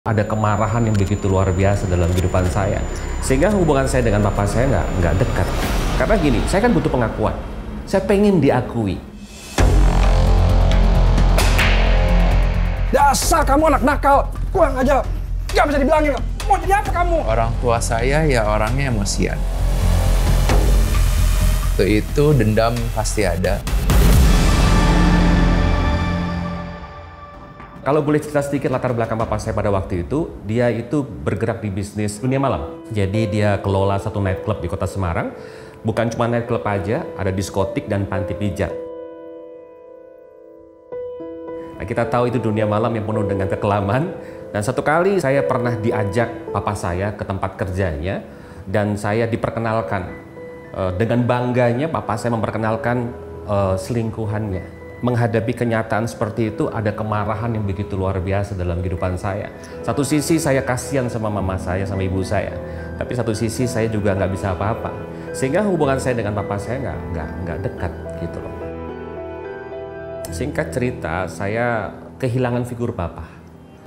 Ada kemarahan yang begitu luar biasa dalam kehidupan saya, sehingga hubungan saya dengan bapak saya nggak dekat. Karena gini, saya kan butuh pengakuan, saya pengen diakui. Dasar kamu anak nakal, kurang aja, nggak bisa dibilangin. Mau jadi apa kamu? Orang tua saya ya orangnya emosian. Itu dendam pasti ada. Kalau boleh cerita sedikit latar belakang bapak saya pada waktu itu, dia itu bergerak di bisnis dunia malam. Jadi dia kelola satu nightclub di kota Semarang. Bukan cuma nightclub aja, ada diskotik dan panti pijat. Nah, kita tahu itu dunia malam yang penuh dengan kekelaman. Dan satu kali saya pernah diajak papa saya ke tempat kerjanya, dan saya diperkenalkan. Dengan bangganya papa saya memperkenalkan selingkuhannya. Menghadapi kenyataan seperti itu, ada kemarahan yang begitu luar biasa dalam kehidupan saya. Satu sisi saya kasihan sama mama saya, sama ibu saya, tapi satu sisi saya juga nggak bisa apa-apa, sehingga hubungan saya dengan papa saya nggak dekat gitu loh. Singkat cerita, saya kehilangan figur papa.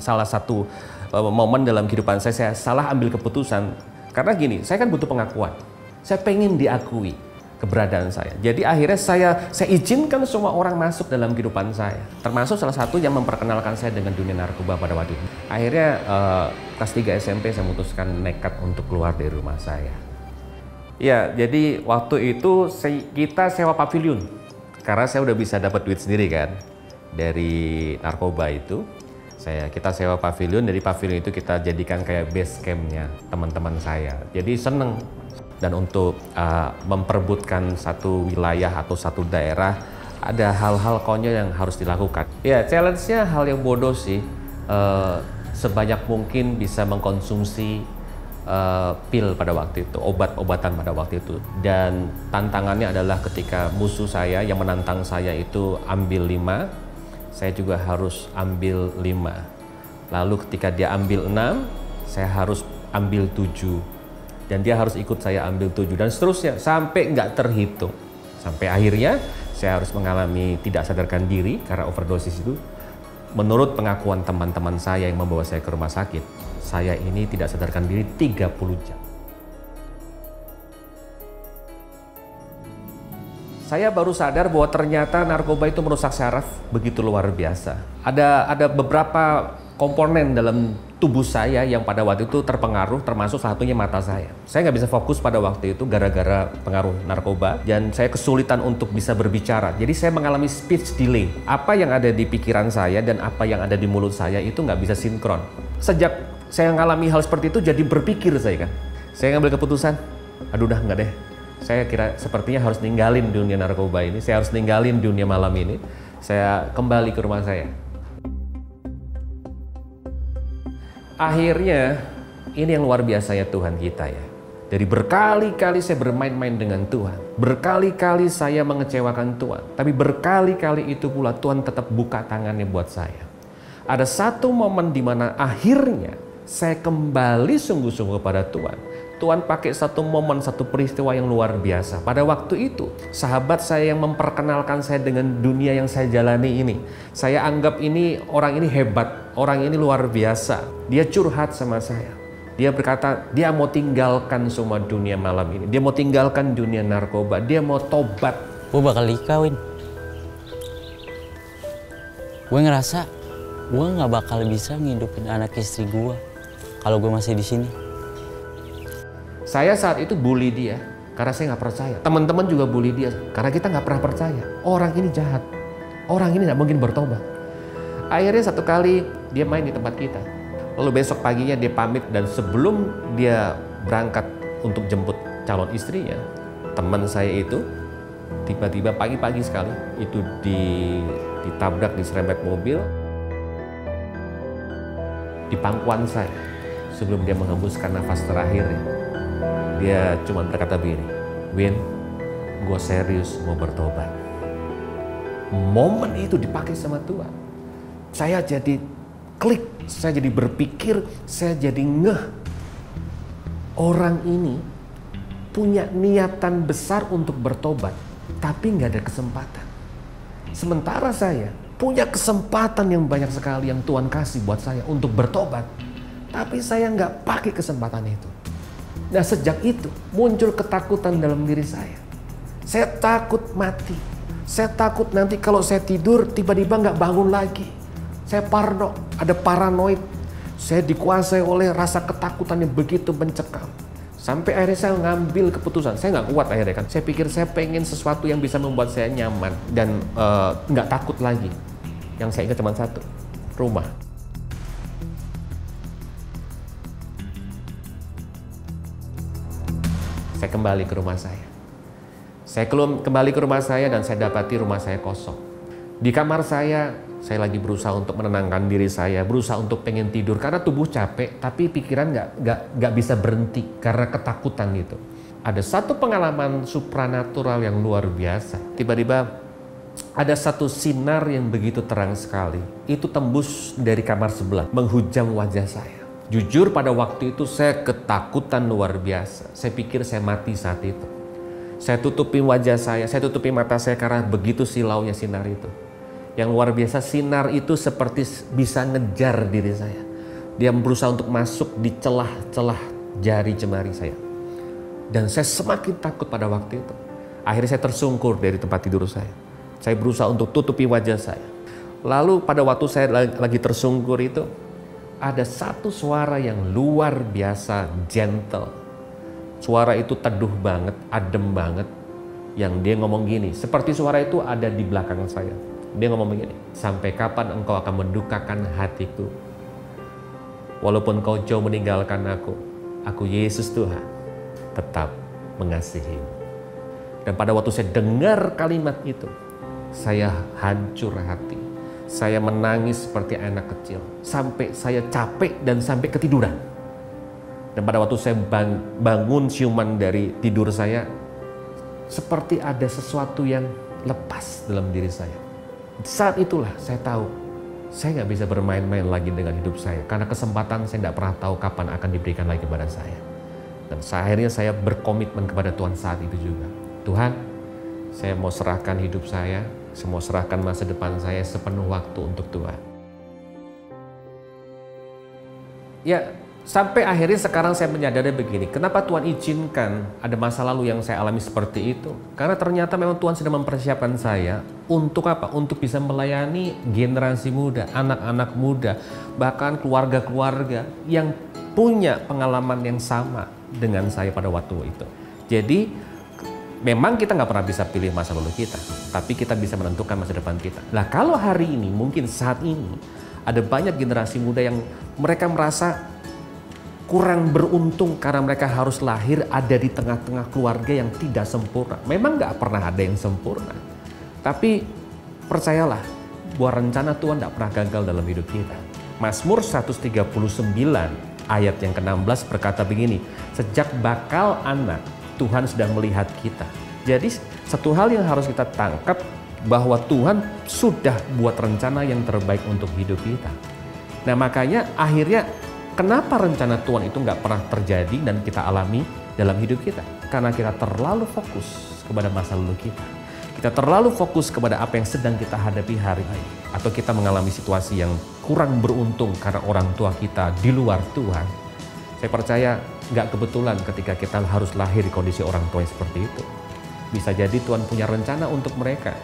Salah satu momen dalam kehidupan saya salah ambil keputusan, karena gini, saya kan butuh pengakuan, saya pengen diakui keberadaan saya. Jadi akhirnya saya izinkan semua orang masuk dalam kehidupan saya, termasuk salah satu yang memperkenalkan saya dengan dunia narkoba pada waktu itu. Akhirnya kelas 3 SMP saya memutuskan nekat untuk keluar dari rumah saya. Ya, jadi waktu itu kita sewa pavilion, karena saya udah bisa dapat duit sendiri kan dari narkoba itu. Kita sewa pavilion, dari pavilion itu kita jadikan kayak base campnya teman-teman saya. Jadi seneng. Dan untuk memperebutkan satu wilayah atau satu daerah, ada hal-hal konyol yang harus dilakukan. Ya, challenge-nya hal yang bodoh sih. Sebanyak mungkin bisa mengkonsumsi pil pada waktu itu, obat-obatan pada waktu itu. Dan tantangannya adalah ketika musuh saya yang menantang saya itu ambil 5, saya juga harus ambil 5. Lalu ketika dia ambil 6, saya harus ambil 7. Dan dia harus ikut saya ambil 7, dan seterusnya sampai nggak terhitung. Sampai akhirnya saya harus mengalami tidak sadarkan diri karena overdosis itu. Menurut pengakuan teman-teman saya yang membawa saya ke rumah sakit, saya ini tidak sadarkan diri 30 jam. Saya baru sadar bahwa ternyata narkoba itu merusak saraf begitu luar biasa. Ada beberapa komponen dalam tubuh saya yang pada waktu itu terpengaruh, termasuk salah satunya mata saya. Saya nggak bisa fokus pada waktu itu gara-gara pengaruh narkoba, dan saya kesulitan untuk bisa berbicara. Jadi saya mengalami speech delay. Apa yang ada di pikiran saya dan apa yang ada di mulut saya itu nggak bisa sinkron. Sejak saya mengalami hal seperti itu, jadi berpikir saya kan. Saya ngambil keputusan, aduh udah nggak deh. Saya kira sepertinya harus ninggalin dunia narkoba ini, saya harus ninggalin dunia malam ini. Saya kembali ke rumah saya. Akhirnya, ini yang luar biasa ya Tuhan kita ya. Dari berkali-kali saya bermain-main dengan Tuhan. Berkali-kali saya mengecewakan Tuhan. Tapi berkali-kali itu pula Tuhan tetap buka tangannya buat saya. Ada satu momen di mana akhirnya saya kembali sungguh-sungguh kepada Tuhan. Tuhan pakai satu momen, satu peristiwa yang luar biasa. Pada waktu itu, sahabat saya yang memperkenalkan saya dengan dunia yang saya jalani ini. Saya anggap orang ini hebat, orang ini luar biasa. Dia curhat sama saya. Dia berkata, dia mau tinggalkan semua dunia malam ini. Dia mau tinggalkan dunia narkoba. Dia mau tobat. Gue bakal nikah, Win. Gue ngerasa gue nggak bakal bisa ngidupin anak istri gue kalau gue masih di sini. Saya saat itu bully dia karena saya nggak percaya. Teman-teman juga bully dia karena kita nggak pernah percaya. Orang ini jahat. Orang ini nggak mungkin bertobat. Akhirnya satu kali dia main di tempat kita. Lalu besok paginya dia pamit, dan sebelum dia berangkat untuk jemput calon istrinya, teman saya itu tiba-tiba pagi-pagi sekali itu ditabrak, diserempet mobil di pangkuan saya sebelum dia menghembuskan nafas terakhirnya. Dia cuma berkata begini, Win, gue serius mau bertobat. Momen itu dipakai sama Tuhan. Saya jadi klik, saya jadi berpikir, saya jadi ngeh. Orang ini punya niatan besar untuk bertobat, tapi nggak ada kesempatan. Sementara saya punya kesempatan yang banyak sekali yang Tuhan kasih buat saya untuk bertobat. Tapi saya nggak pakai kesempatan itu. Nah sejak itu muncul ketakutan dalam diri saya. Saya takut mati. Saya takut nanti kalau saya tidur tiba-tiba nggak bangun lagi. Saya parno, ada paranoid. Saya dikuasai oleh rasa ketakutan yang begitu mencekam. Sampai akhirnya saya ngambil keputusan. Saya nggak kuat akhirnya kan. Saya pikir saya pengen sesuatu yang bisa membuat saya nyaman dan nggak takut lagi. Yang saya ingat cuma satu, rumah. Saya kembali ke rumah saya. Saya kembali ke rumah saya dan saya dapati rumah saya kosong. Di kamar saya lagi berusaha untuk menenangkan diri saya, berusaha untuk pengen tidur karena tubuh capek, tapi pikiran nggak bisa berhenti karena ketakutan gitu. Ada satu pengalaman supranatural yang luar biasa. Tiba-tiba ada satu sinar yang begitu terang sekali. Itu tembus dari kamar sebelah, menghujam wajah saya. Jujur pada waktu itu saya ketakutan luar biasa. Saya pikir saya mati saat itu. Saya tutupi wajah saya tutupi mata saya karena begitu silaunya sinar itu. Yang luar biasa, sinar itu seperti bisa ngejar diri saya. Dia berusaha untuk masuk di celah-celah jari jemari saya. Dan saya semakin takut pada waktu itu. Akhirnya saya tersungkur dari tempat tidur saya. Saya berusaha untuk tutupi wajah saya. Lalu pada waktu saya lagi tersungkur itu, ada satu suara yang luar biasa gentle. Suara itu teduh banget, adem banget. Yang dia ngomong gini, seperti suara itu ada di belakang saya. Dia ngomong begini, sampai kapan engkau akan mendukakan hatiku? Walaupun kau jauh meninggalkan aku Yesus Tuhan tetap mengasihimu. Dan pada waktu saya dengar kalimat itu, saya hancur hati. Saya menangis seperti anak kecil. Sampai saya capek dan sampai ketiduran. Dan pada waktu saya bangun siuman dari tidur saya, seperti ada sesuatu yang lepas dalam diri saya. Saat itulah saya tahu, saya nggak bisa bermain-main lagi dengan hidup saya. Karena kesempatan saya nggak pernah tahu kapan akan diberikan lagi kepada saya. Dan akhirnya saya berkomitmen kepada Tuhan saat itu juga. Tuhan, saya mau serahkan hidup saya mau serahkan masa depan saya sepenuh waktu untuk Tuhan. Ya, sampai akhirnya sekarang saya menyadari begini, kenapa Tuhan izinkan ada masa lalu yang saya alami seperti itu? Karena ternyata memang Tuhan sedang mempersiapkan saya untuk apa? Untuk bisa melayani generasi muda, anak-anak muda, bahkan keluarga-keluarga yang punya pengalaman yang sama dengan saya pada waktu itu. Jadi, memang kita nggak pernah bisa pilih masa lalu kita, tapi kita bisa menentukan masa depan kita. Nah, kalau hari ini, mungkin saat ini, ada banyak generasi muda yang mereka merasa kurang beruntung karena mereka harus lahir ada di tengah-tengah keluarga yang tidak sempurna. Memang nggak pernah ada yang sempurna. Tapi percayalah, bahwa rencana Tuhan nggak pernah gagal dalam hidup kita. Mazmur 139 ayat yang ke-16 berkata begini, sejak bakal anak, Tuhan sudah melihat kita. Jadi satu hal yang harus kita tangkap, bahwa Tuhan sudah buat rencana yang terbaik untuk hidup kita. Nah makanya akhirnya kenapa rencana Tuhan itu nggak pernah terjadi dan kita alami dalam hidup kita? Karena kita terlalu fokus kepada masa lalu kita. Kita terlalu fokus kepada apa yang sedang kita hadapi hari ini. Atau kita mengalami situasi yang kurang beruntung karena orang tua kita di luar Tuhan. Saya percaya nggak kebetulan ketika kita harus lahir di kondisi orang tua yang seperti itu. Bisa jadi Tuhan punya rencana untuk mereka.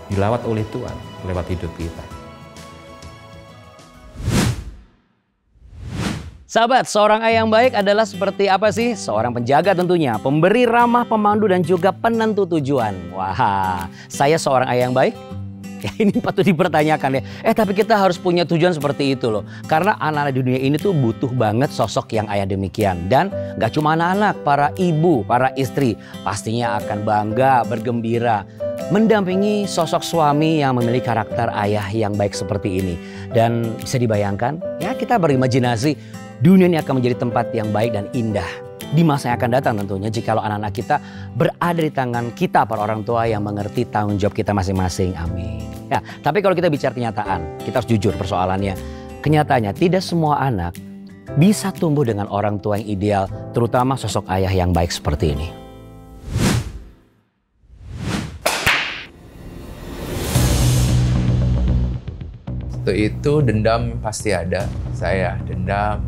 Dilawat oleh Tuhan lewat hidup kita. Sahabat, seorang ayah yang baik adalah seperti apa sih? Seorang penjaga tentunya, pemberi ramah, pemandu, dan juga penentu tujuan. Wah, saya seorang ayah yang baik? Ya, ini patut dipertanyakan ya. Tapi kita harus punya tujuan seperti itu loh. Karena anak-anak di dunia ini tuh butuh banget sosok yang ayah demikian. Dan gak cuma anak-anak, para ibu, para istri pastinya akan bangga, bergembira mendampingi sosok suami yang memiliki karakter ayah yang baik seperti ini. Dan bisa dibayangkan, ya kita berimajinasi dunia ini akan menjadi tempat yang baik dan indah di masa yang akan datang tentunya, jikalau anak-anak kita berada di tangan kita para orang tua yang mengerti tanggung jawab kita masing-masing. Amin. Ya, tapi kalau kita bicara kenyataan, kita harus jujur persoalannya. Kenyataannya tidak semua anak bisa tumbuh dengan orang tua yang ideal, terutama sosok ayah yang baik seperti ini. Waktu itu dendam pasti ada, saya dendam.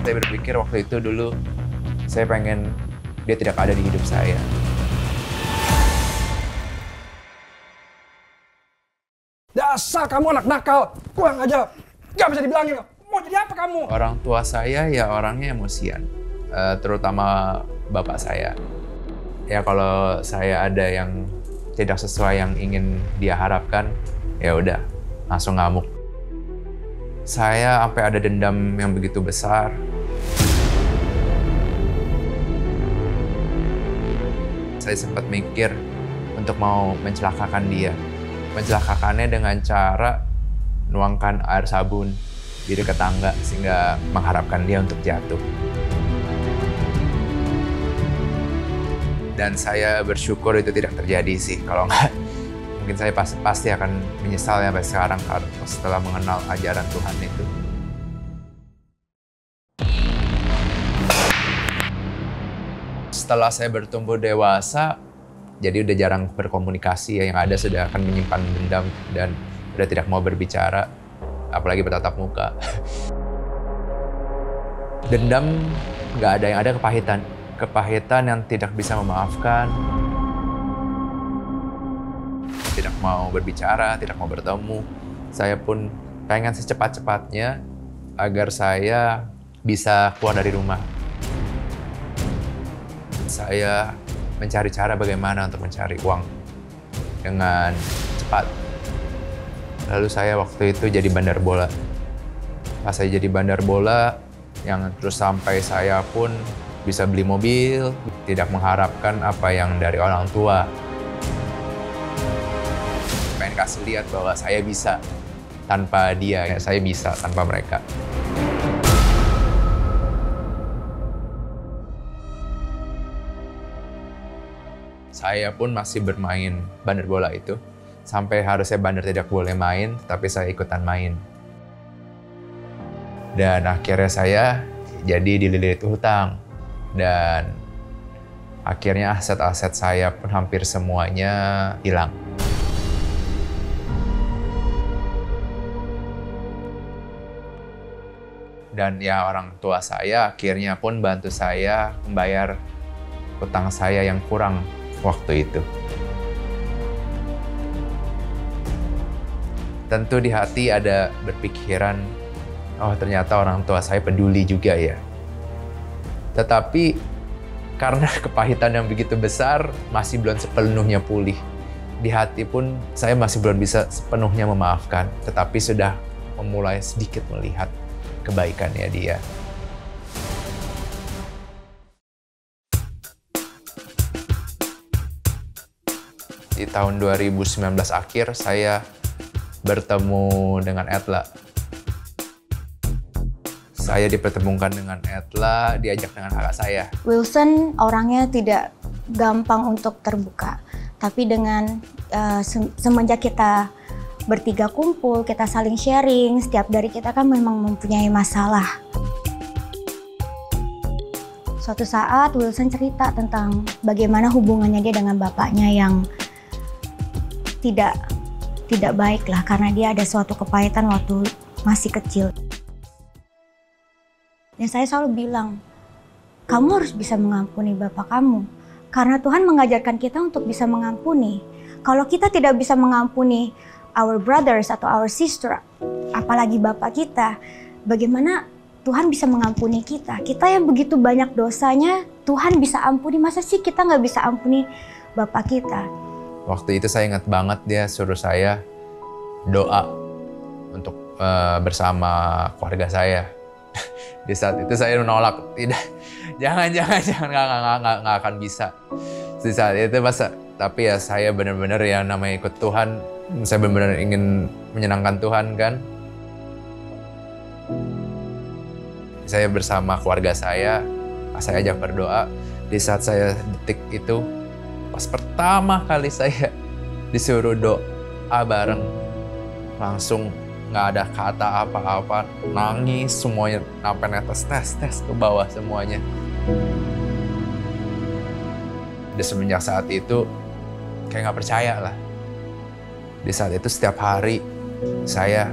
Saya berpikir waktu itu dulu, saya pengen dia tidak ada di hidup saya. Dasar kamu anak nakal, kurang aja. Gak bisa dibilangin, mau jadi apa kamu? Orang tua saya ya orangnya emosian, terutama bapak saya. Ya kalau saya ada yang tidak sesuai yang ingin dia harapkan, ya udah langsung ngamuk. Saya sampai ada dendam yang begitu besar. Saya sempat mikir untuk mau mencelakakan dia. Mencelakakannya dengan cara nuangkan air sabun di dekat tangga sehingga mengharapkan dia untuk jatuh. Dan saya bersyukur itu tidak terjadi sih. Kalau nggak, mungkin saya pasti akan menyesal sampai sekarang setelah mengenal ajaran Tuhan itu. Setelah saya bertumbuh dewasa, jadi udah jarang berkomunikasi, yang ada sudah akan menyimpan dendam dan udah tidak mau berbicara, apalagi bertatap muka. Dendam nggak ada, yang ada kepahitan. Kepahitan yang tidak bisa memaafkan, tidak mau berbicara, tidak mau bertemu. Saya pun pengen secepat-cepatnya agar saya bisa keluar dari rumah. Saya mencari cara bagaimana untuk mencari uang dengan cepat. Lalu saya waktu itu jadi bandar bola. Pas saya jadi bandar bola, yang terus sampai saya pun bisa beli mobil, tidak mengharapkan apa yang dari orang tua. Pengen kasih lihat bahwa saya bisa tanpa dia, saya bisa tanpa mereka. Saya pun masih bermain bandar bola itu. Sampai harusnya bandar tidak boleh main, tapi saya ikutan main. Dan akhirnya saya jadi dililit hutang. Dan akhirnya aset-aset saya pun hampir semuanya hilang. Dan ya orang tua saya akhirnya pun bantu saya membayar hutang saya yang kurang waktu itu. Tentu di hati ada berpikiran, oh ternyata orang tua saya peduli juga ya. Tetapi karena kepahitan yang begitu besar, masih belum sepenuhnya pulih. Di hati pun saya masih belum bisa sepenuhnya memaafkan, tetapi sudah memulai sedikit melihat kebaikannya dia. Di tahun 2019 akhir, saya bertemu dengan Etla. Saya dipertemukan dengan Etla, diajak dengan kakak saya. Wilson orangnya tidak gampang untuk terbuka. Tapi dengan semenjak kita bertiga kumpul, kita saling sharing, setiap dari kita kan memang mempunyai masalah. Suatu saat Wilson cerita tentang bagaimana hubungannya dia dengan bapaknya yang tidak baik lah, karena dia ada suatu kepahitan waktu masih kecil. Dan saya selalu bilang, kamu harus bisa mengampuni bapak kamu. Karena Tuhan mengajarkan kita untuk bisa mengampuni. Kalau kita tidak bisa mengampuni our brothers atau our sister, apalagi bapak kita, bagaimana Tuhan bisa mengampuni kita? Kita yang begitu banyak dosanya, Tuhan bisa ampuni. Masa sih kita nggak bisa ampuni bapak kita? Waktu itu saya ingat banget dia suruh saya doa untuk bersama keluarga saya. Di saat itu saya menolak, tidak, jangan, nggak akan bisa. Di saat itu masa, tapi ya saya benar-benar ya namanya ikut Tuhan, saya benar-benar ingin menyenangkan Tuhan kan. Saya bersama keluarga saya ajak berdoa. Di saat saya detik itu, pas pertama kali saya disuruh doa bareng, langsung nggak ada kata apa-apa, nangis semuanya, sampai netes tes ke bawah semuanya. Dan semenjak saat itu kayak nggak percaya lah. Di saat itu setiap hari saya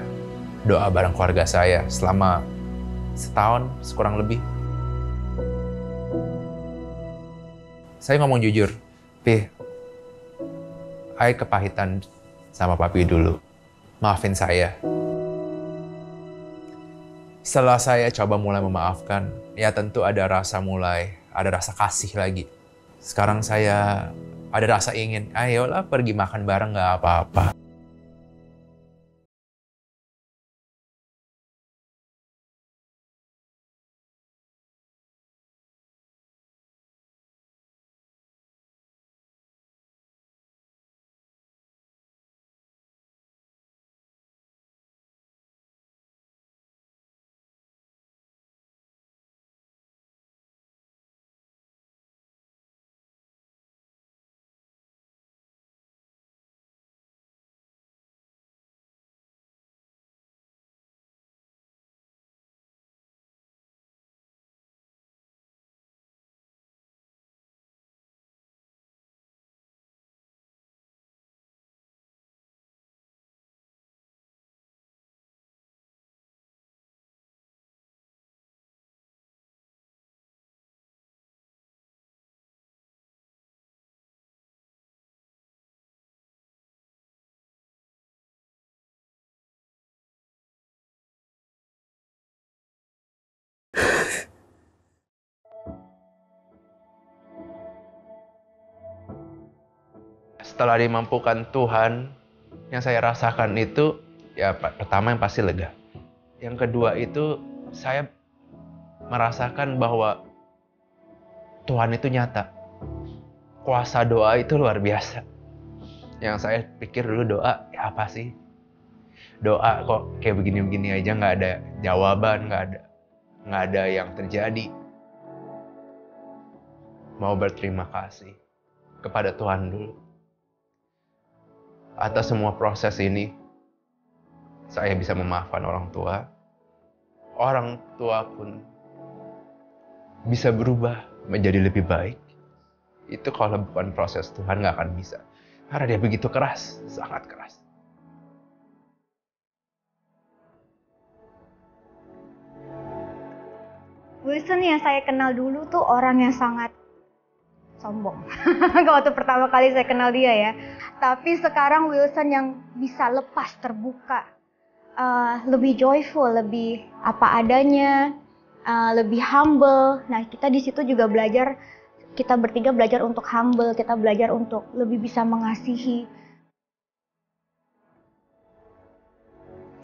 doa bareng keluarga saya selama setahun kurang lebih. Saya ngomong jujur, Pi, saya kepahitan sama papi dulu. Maafin saya. Setelah saya coba mulai memaafkan, ya tentu ada rasa kasih lagi. Sekarang saya ada rasa ingin, ayolah pergi makan bareng gak apa-apa. Setelah dimampukan Tuhan, yang saya rasakan itu, ya pertama yang pasti lega. Yang kedua itu, saya merasakan bahwa Tuhan itu nyata. Kuasa doa itu luar biasa. Yang saya pikir dulu doa, ya apa sih? Doa kok kayak begini-begini aja, nggak ada jawaban, nggak ada yang terjadi. Mau berterima kasih kepada Tuhan dulu. Atas semua proses ini, saya bisa memaafkan orang tua. Orang tua pun bisa berubah menjadi lebih baik. Itu kalau bukan proses Tuhan nggak akan bisa. Karena dia begitu keras, sangat keras. Wilson yang saya kenal dulu tuh orang yang sangat sombong. Waktu pertama kali saya kenal dia ya. Tapi sekarang Wilson yang bisa lepas, terbuka. Lebih joyful, lebih apa adanya, lebih humble. Nah, kita di situ juga belajar, kita bertiga belajar untuk humble, kita belajar untuk lebih bisa mengasihi.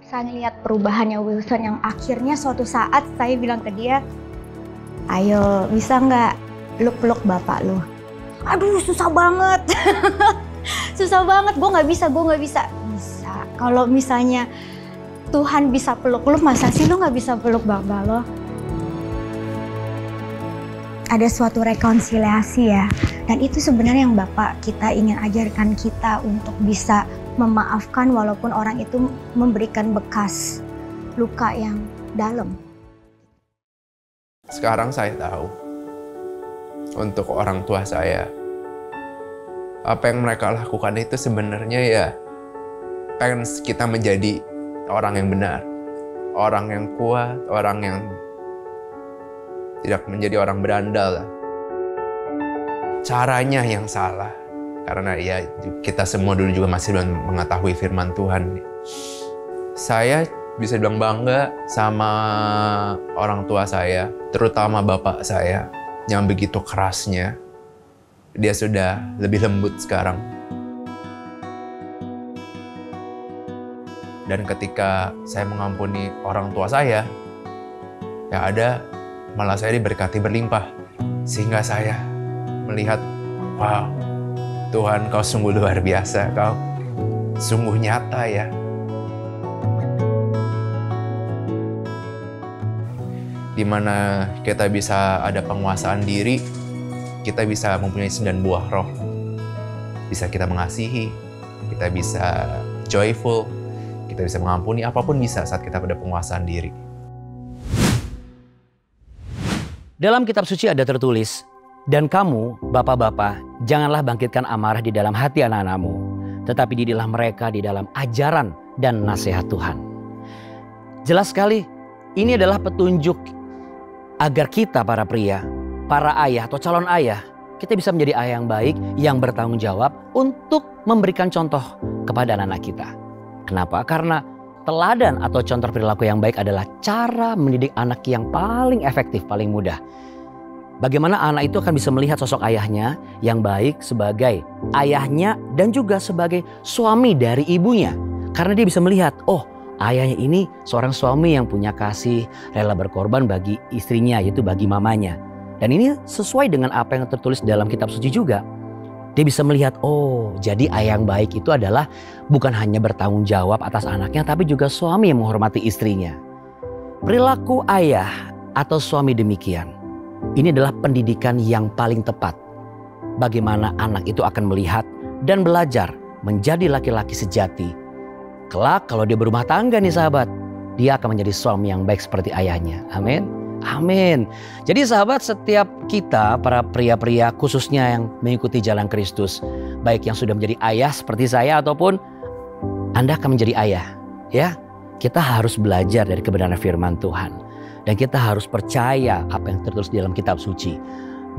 Saya lihat perubahannya Wilson yang akhirnya suatu saat saya bilang ke dia, ayo bisa nggak peluk-peluk bapak lo? Aduh susah banget. Susah banget, gue nggak bisa. Bisa, kalau misalnya Tuhan bisa peluk-peluk, masa sih lo nggak bisa peluk bapak lo? Ada suatu rekonsiliasi ya, dan itu sebenarnya yang Bapak kita ingin ajarkan kita untuk bisa memaafkan walaupun orang itu memberikan bekas luka yang dalam. Sekarang saya tahu, untuk orang tua saya, apa yang mereka lakukan itu sebenarnya ya pengen kita menjadi orang yang benar, orang yang kuat, orang yang tidak menjadi orang berandal. Caranya yang salah, karena ya kita semua dulu juga masih belum mengetahui firman Tuhan. Saya bisa bilang bangga sama orang tua saya, terutama bapak saya yang begitu kerasnya. Dia sudah lebih lembut sekarang. Dan ketika saya mengampuni orang tua saya, ya ada malah saya diberkati berlimpah. Sehingga saya melihat, wow, Tuhan kau sungguh luar biasa, kau sungguh nyata ya. Di mana kita bisa ada penguasaan diri, kita bisa mempunyai 9 buah roh. Bisa kita mengasihi, kita bisa joyful, kita bisa mengampuni, apapun bisa saat kita pada penguasaan diri. Dalam kitab suci ada tertulis, dan kamu, bapak-bapak, janganlah bangkitkan amarah di dalam hati anak-anakmu, tetapi didilah mereka di dalam ajaran dan nasihat Tuhan. Jelas sekali, ini adalah petunjuk agar kita para pria, para ayah atau calon ayah, kita bisa menjadi ayah yang baik, yang bertanggung jawab untuk memberikan contoh kepada anak-anak kita. Kenapa? Karena teladan atau contoh perilaku yang baik adalah cara mendidik anak yang paling efektif, paling mudah. Bagaimana anak itu akan bisa melihat sosok ayahnya yang baik sebagai ayahnya dan juga sebagai suami dari ibunya. Karena dia bisa melihat, oh ayahnya ini seorang suami yang punya kasih, rela berkorban bagi istrinya, yaitu bagi mamanya. Dan ini sesuai dengan apa yang tertulis dalam kitab suci juga. Dia bisa melihat, oh jadi ayah yang baik itu adalah bukan hanya bertanggung jawab atas anaknya, tapi juga suami yang menghormati istrinya. Perilaku ayah atau suami demikian, ini adalah pendidikan yang paling tepat. Bagaimana anak itu akan melihat dan belajar menjadi laki-laki sejati. Kelak kalau dia berumah tangga nih sahabat, dia akan menjadi suami yang baik seperti ayahnya. Amin. Amin. Jadi sahabat, setiap kita para pria-pria khususnya yang mengikuti jalan Kristus, baik yang sudah menjadi ayah seperti saya ataupun Anda akan menjadi ayah, ya. Kita harus belajar dari kebenaran firman Tuhan dan kita harus percaya apa yang tertulis di dalam kitab suci.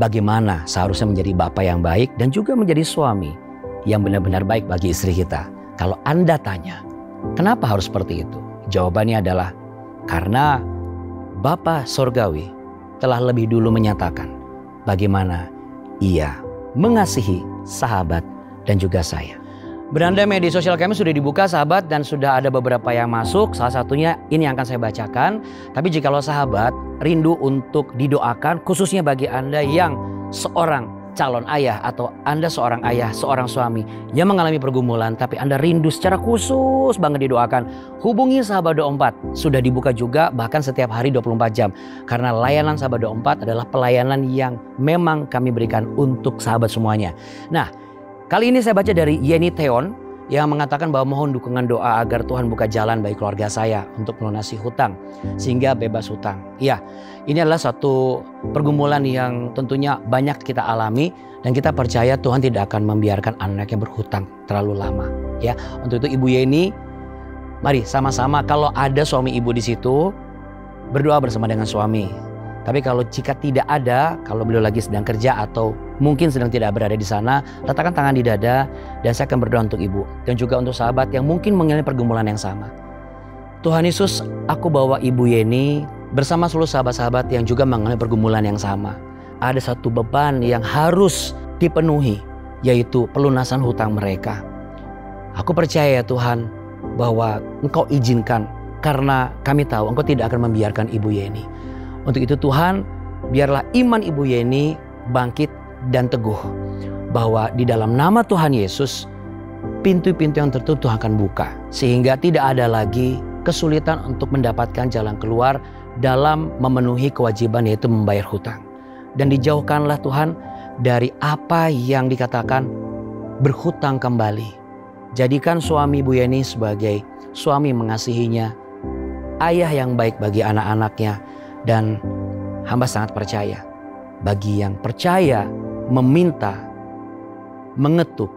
Bagaimana seharusnya menjadi bapa yang baik dan juga menjadi suami yang benar-benar baik bagi istri kita. Kalau Anda tanya, kenapa harus seperti itu? Jawabannya adalah karena Bapa Sorgawi telah lebih dulu menyatakan bagaimana Ia mengasihi sahabat dan juga saya. Beranda media sosial kami sudah dibuka sahabat dan sudah ada beberapa yang masuk. Salah satunya ini yang akan saya bacakan. Tapi jikalau sahabat rindu untuk didoakan khususnya bagi Anda yang seorang calon ayah atau Anda seorang ayah, seorang suami yang mengalami pergumulan tapi Anda rindu secara khusus banget didoakan, hubungi Sahabat 24. Sudah dibuka juga bahkan setiap hari 24 jam. Karena layanan Sahabat 24 adalah pelayanan yang memang kami berikan untuk sahabat semuanya. Nah, kali ini saya baca dari Yeni Theon yang mengatakan bahwa mohon dukungan doa agar Tuhan buka jalan bagi keluarga saya untuk melunasi hutang sehingga bebas hutang. Iya, ini adalah satu pergumulan yang tentunya banyak kita alami dan kita percaya Tuhan tidak akan membiarkan anaknya berhutang terlalu lama. Ya, untuk itu Ibu Yeni, mari sama-sama kalau ada suami ibu di situ berdoa bersama dengan suami. Tapi kalau jika tidak ada, kalau beliau lagi sedang kerja atau mungkin sedang tidak berada di sana, letakkan tangan di dada dan saya akan berdoa untuk ibu. Dan juga untuk sahabat yang mungkin mengalami pergumulan yang sama. Tuhan Yesus, aku bawa Ibu Yeni bersama seluruh sahabat-sahabat yang juga mengalami pergumulan yang sama. Ada satu beban yang harus dipenuhi, yaitu pelunasan hutang mereka. Aku percaya ya Tuhan bahwa Engkau izinkan karena kami tahu Engkau tidak akan membiarkan Ibu Yeni. Untuk itu Tuhan, biarlah iman Ibu Yeni bangkit dan teguh. Bahwa di dalam nama Tuhan Yesus, pintu-pintu yang tertutup akan buka. Sehingga tidak ada lagi kesulitan untuk mendapatkan jalan keluar dalam memenuhi kewajiban yaitu membayar hutang. Dan dijauhkanlah Tuhan dari apa yang dikatakan berhutang kembali. Jadikan suami Ibu Yeni sebagai suami mengasihinya, ayah yang baik bagi anak-anaknya. Dan hamba sangat percaya bagi yang percaya meminta, mengetuk,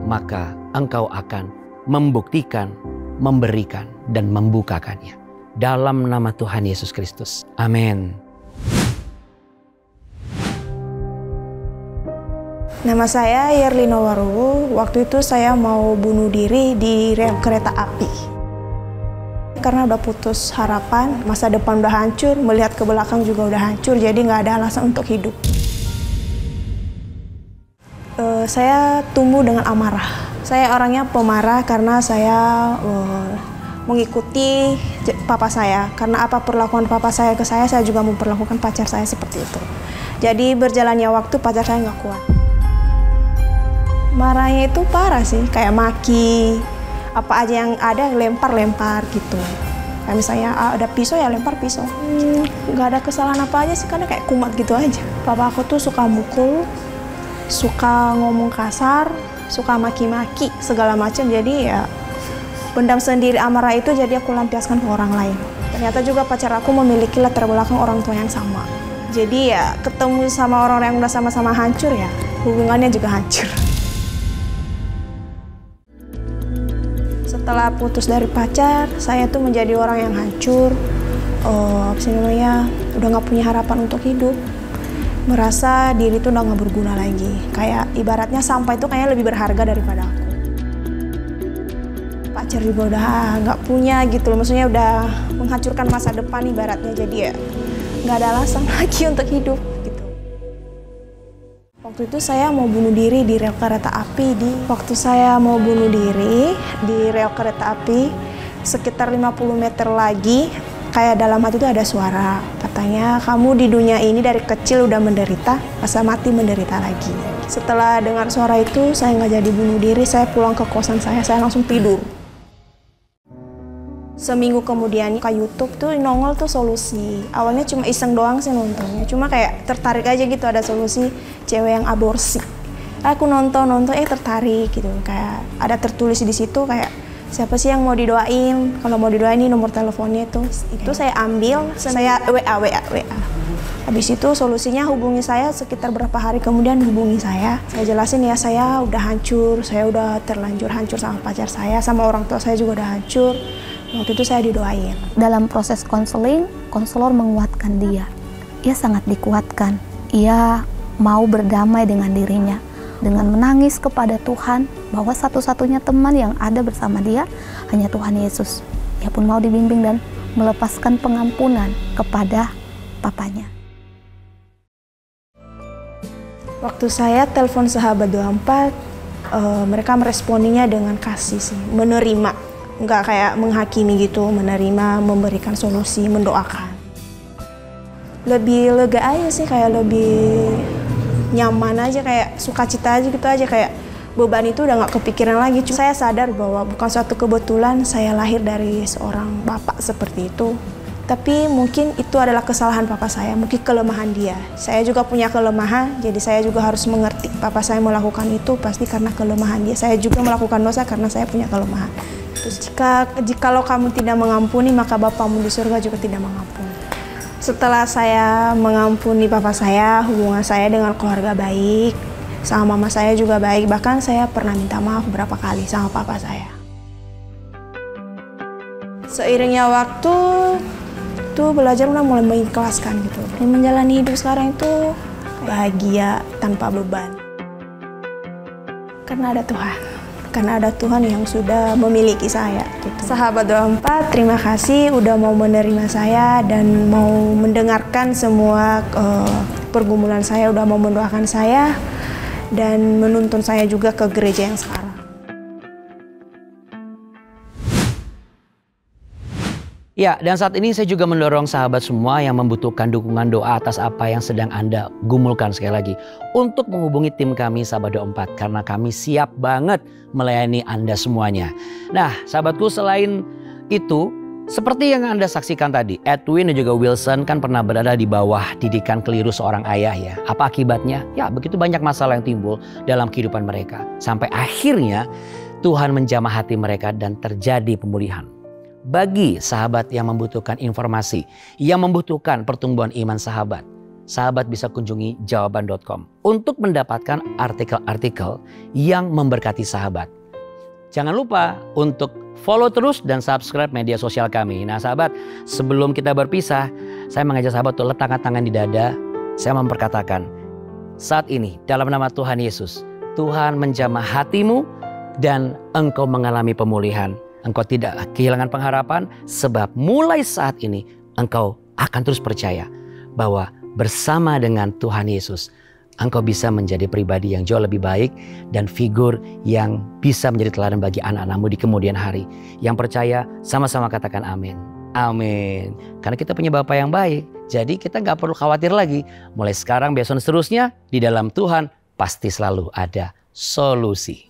maka Engkau akan membuktikan, memberikan dan membukakannya. Dalam nama Tuhan Yesus Kristus. Amin. Nama saya Yerlino Waruwu. Waktu itu saya mau bunuh diri di rel kereta api. Karena udah putus harapan, masa depan udah hancur, melihat ke belakang juga udah hancur, jadi nggak ada alasan untuk hidup. Saya tumbuh dengan amarah. Saya orangnya pemarah karena saya mengikuti papa saya. Karena apa perlakuan papa saya ke saya juga memperlakukan pacar saya seperti itu. Jadi berjalannya waktu pacar saya nggak kuat. Marahnya itu parah sih, kayak maki. Apa aja yang ada lempar-lempar gitu. Kayak misalnya ada pisau ya lempar pisau. Nggak ada kesalahan apa aja sih, karena kayak kumat gitu aja. Papa aku tuh suka mukul, suka ngomong kasar, suka maki-maki segala macam. Jadi ya pendam sendiri amarah itu, jadi aku lampiaskan ke orang lain. Ternyata juga pacar aku memiliki latar belakang orang tua yang sama. Jadi ya ketemu sama orang yang udah sama-sama hancur ya, hubungannya juga hancur. Setelah putus dari pacar, saya tuh menjadi orang yang hancur. Udah nggak punya harapan untuk hidup. Merasa diri tuh udah nggak berguna lagi. Kayak ibaratnya sampah itu kayaknya lebih berharga daripada aku. Pacar juga udah nggak punya gitu loh. Maksudnya udah menghancurkan masa depan ibaratnya. Jadi ya nggak ada alasan lagi untuk hidup gitu. Waktu itu saya mau bunuh diri di rel kereta api. Waktu saya mau bunuh diri di rel kereta api, sekitar 50 meter lagi, kayak dalam hati itu ada suara. Katanya, kamu di dunia ini dari kecil udah menderita, masa mati menderita lagi. Setelah dengar suara itu, saya nggak jadi bunuh diri, saya pulang ke kosan saya langsung tidur. Seminggu kemudian ke YouTube tuh nongol tuh solusi. Awalnya cuma iseng doang sih nontonnya, cuma kayak tertarik aja gitu ada solusi cewek yang aborsi. Aku nonton tertarik gitu, kayak ada tertulis di situ kayak siapa sih yang mau didoain, kalau mau didoain ini nomor teleponnya itu saya ambil, saya WA. Habis itu solusinya hubungi saya, sekitar berapa hari kemudian hubungi saya jelasin ya saya udah hancur, saya udah terlanjur hancur sama pacar saya, sama orang tua saya juga udah hancur. Waktu itu saya didoain. Dalam proses konseling, konselor menguatkan dia. Ia sangat dikuatkan. Ia mau berdamai dengan dirinya. Dengan menangis kepada Tuhan bahwa satu-satunya teman yang ada bersama dia hanya Tuhan Yesus. Ia pun mau dibimbing dan melepaskan pengampunan kepada papanya. Waktu saya telepon sahabat 24, mereka meresponinya dengan kasih sih, menerima. Nggak kayak menghakimi gitu, menerima, memberikan solusi, mendoakan. Lebih lega aja sih, kayak lebih nyaman aja, kayak sukacita aja gitu aja, kayak beban itu udah nggak kepikiran lagi. Cuma saya sadar bahwa bukan suatu kebetulan saya lahir dari seorang bapak seperti itu. Tapi mungkin itu adalah kesalahan papa saya, mungkin kelemahan dia. Saya juga punya kelemahan, jadi saya juga harus mengerti. Papa saya melakukan itu pasti karena kelemahan dia. Saya juga melakukan dosa karena saya punya kelemahan. Terus jikalau kamu tidak mengampuni, maka Bapamu di surga juga tidak mengampuni. Setelah saya mengampuni papa saya, hubungan saya dengan keluarga baik, sama mama saya juga baik. Bahkan saya pernah minta maaf beberapa kali sama papa saya. Seiringnya waktu, tuh belajar udah mulai mengikhlaskan gitu. Dan menjalani hidup sekarang itu bahagia tanpa beban. Karena ada Tuhan. Karena ada Tuhan yang sudah memiliki saya. Gitu. Sahabat 24, terima kasih udah mau menerima saya dan mau mendengarkan semua pergumulan saya, udah mau mendoakan saya dan menuntun saya juga ke gereja yang sekarang. Ya, dan saat ini saya juga mendorong sahabat semua yang membutuhkan dukungan doa atas apa yang sedang Anda gumulkan sekali lagi. Untuk menghubungi tim kami Sahabat 24, karena kami siap banget melayani Anda semuanya. Nah, sahabatku, selain itu, seperti yang Anda saksikan tadi, Edwin dan juga Wilson kan pernah berada di bawah didikan keliru seorang ayah ya. Apa akibatnya? Ya, begitu banyak masalah yang timbul dalam kehidupan mereka. Sampai akhirnya Tuhan menjamah hati mereka dan terjadi pemulihan. Bagi sahabat yang membutuhkan informasi, yang membutuhkan pertumbuhan iman sahabat, sahabat bisa kunjungi jawaban.com untuk mendapatkan artikel-artikel yang memberkati sahabat. Jangan lupa untuk follow terus dan subscribe media sosial kami. Nah sahabat, sebelum kita berpisah, saya mengajak sahabat untuk letakkan tangan di dada. Saya memperkatakan, saat ini dalam nama Tuhan Yesus, Tuhan menjamah hatimu dan engkau mengalami pemulihan. Engkau tidak kehilangan pengharapan sebab mulai saat ini engkau akan terus percaya bahwa bersama dengan Tuhan Yesus engkau bisa menjadi pribadi yang jauh lebih baik dan figur yang bisa menjadi teladan bagi anak-anakmu di kemudian hari. Yang percaya sama-sama katakan amin. Amin. Karena kita punya Bapa yang baik, jadi kita nggak perlu khawatir lagi. Mulai sekarang, besok dan seterusnya di dalam Tuhan pasti selalu ada solusi.